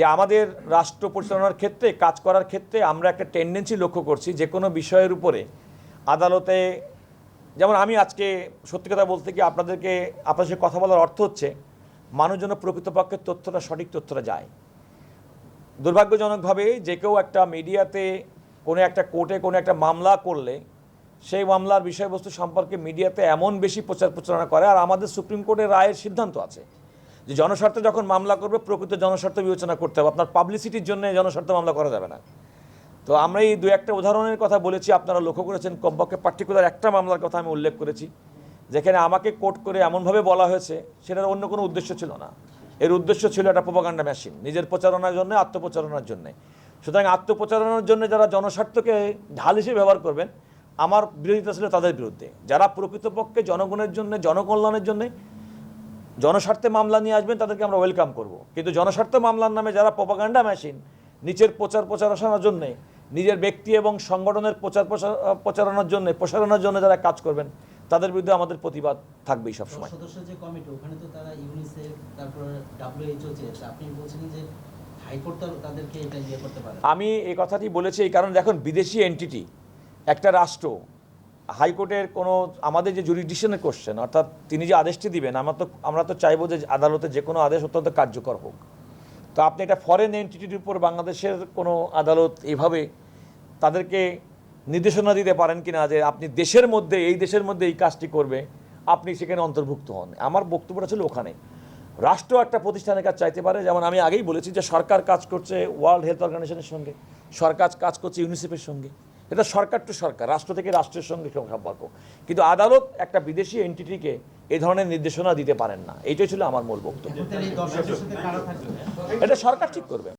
যে আমাদের রাষ্ট্র পরিচালনার ক্ষেত্রে কাজ করার ক্ষেত্রে আমরা একটা টেন্ডেন্সি লক্ষ্য করছি যে কোনো বিষয়ের উপরে আদালতে, যেমন আমি আজকে সত্যি কথা বলতে কি আপনাদের সাথে কথা বলার অর্থ হচ্ছে মানুষ যেন প্রকৃতপক্ষে সঠিক তথ্যটা যায়। দুর্ভাগ্যজনকভাবে যে কেউ একটা মিডিয়াতে কোনো একটা কোর্টে কোনো একটা মামলা করলে সেই মামলার বিষয়বস্তু সম্পর্কে মিডিয়াতে এমন বেশি প্রচার প্রচারণা করে। আর আমাদের সুপ্রিম কোর্টের রায়ের সিদ্ধান্ত আছে যে জনস্বার্থে যখন মামলা করবে প্রকৃত জনস্বার্থ বিবেচনা করতে হবে, আপনার পাবলিসিটির জন্য জনস্বার্থ মামলা করা যাবে না। তো আমরা এই দু একটা উদাহরণের কথা বলেছি, আপনারা লক্ষ্য করেছেন কমপক্ষে পার্টিকুলার একটা মামলার কথা আমি উল্লেখ করেছি যেখানে আমাকে কোর্ট করে এমনভাবে বলা হয়েছে সেটার অন্য কোনো উদ্দেশ্য ছিল না। এর উদ্দেশ্য ছিল একটা প্রোপাগান্ডা মেশিন, নিজের প্রচারণার জন্য, আত্মপ্রচারণার জন্য। সুতরাং আত্মপ্রচারণার জন্য যারা জনস্বার্থকে ঢাল হিসেবে ব্যবহার করবেন, আমার বিরোধিতা ছিল তাদের বিরুদ্ধে। যারা প্রকৃতপক্ষে জনগণের জন্য, জনকল্যাণের জন্য জনস্বার্থে মামলা নিয়ে আসবেন তাদেরকে আমরা ওয়েলকাম করব। কিন্তু জনস্বার্থ মামলার নামে যারা প্রোপাগান্ডা মেশিন, নিচের প্রচারণার জন্যে, নিজের ব্যক্তি এবং সংগঠনের প্রচারণার জন্য, প্রসারণার জন্য যারা কাজ করবেন তাদের বিরুদ্ধে আমাদের প্রতিবাদ থাকবেই সবসময়। সদস্য যে কমিটি, ওখানে তো তারা ইউনিসেফ, তারপর WHO চেয়েছে, আপনি বলছেন যে হাইকোর্ট তাদেরকে এটা ইয়ে করতে পারে। আমি এই কথাটি বলেছি এই কারণে, দেখুন বিদেশি এন্টিটি একটা রাষ্ট্র, হাইকোর্টের কোনো আমাদের যে জুরিডিকশনের কোশ্চেন, অর্থাৎ তিনি যে আদেশটি দিবেন আমরা তো চাইবো যে আদালতে যে কোনো আদেশ অত্যন্ত কার্যকর হোক। তো আপনি একটা ফরেন এন্টিটির উপর বাংলাদেশের কোনো আদালত এইভাবে তাদেরকে নির্দেশনা দিতে পারেন কিনা যে আপনি দেশের মধ্যে এই কাজটি করবে, আপনি সেখানে অন্তর্ভুক্ত হন। আমার বক্তব্যটা ছিল ওখানে রাষ্ট্র একটা প্রতিষ্ঠানের কাজ চাইতে পারে। যেমন আমি আগেই বলেছি যে সরকার কাজ করছে ওয়ার্ল্ড হেলথ অর্গানাইজেশনের সঙ্গে, সরকার কাজ করছে ইউনিসেফের সঙ্গে, এটা সরকার টু সরকার, রাষ্ট্র থেকে রাষ্ট্রের সঙ্গে সম্পর্ক। কিন্তু আদালত একটা বিদেশি এন্টিটিকে এই ধরনের নির্দেশনা দিতে পারেন না। এইটাই ছিল আমার মূল বক্তব্য। এটা সরকার ঠিক করবে। এটা সরকার ঠিক করবে।